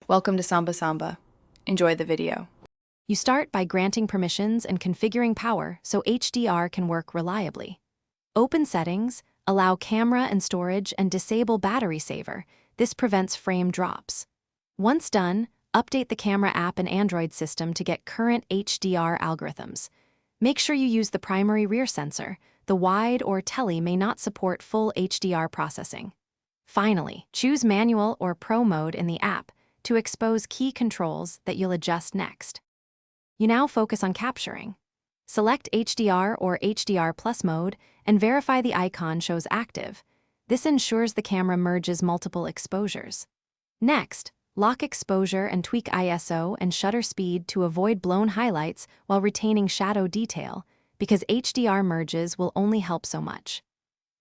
Welcome to Samba Samba. Enjoy the video. You start by granting permissions and configuring power so HDR can work reliably. Open Settings, allow camera and storage, and disable battery saver. This prevents frame drops. Once done, update the camera app and Android system to get current HDR algorithms. Make sure you use the primary rear sensor. The wide or tele may not support full HDR processing. Finally, choose Manual or Pro mode in the app to expose key controls that you'll adjust next. You now focus on capturing. Select HDR or HDR Plus mode and verify the icon shows active. This ensures the camera merges multiple exposures. Next, lock exposure and tweak ISO and shutter speed to avoid blown highlights while retaining shadow detail, because HDR merges will only help so much.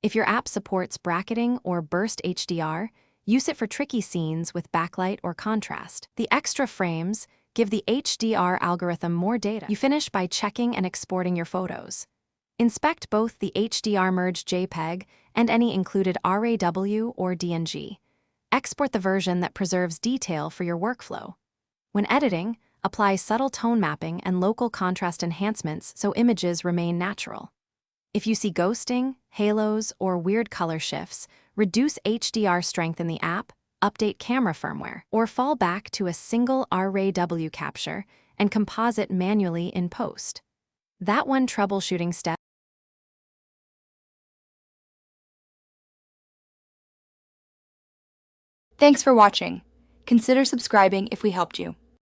If your app supports bracketing or burst HDR, use it for tricky scenes with backlight or contrast. The extra frames give the HDR algorithm more data. You finish by checking and exporting your photos. Inspect both the HDR merged JPEG and any included RAW or DNG. Export the version that preserves detail for your workflow. When editing, apply subtle tone mapping and local contrast enhancements so images remain natural. If you see ghosting, halos, or weird color shifts, reduce HDR strength in the app, update camera firmware, or fall back to a single RAW capture and composite manually in post. That one troubleshooting step. Thanks for watching. Consider subscribing if we helped you.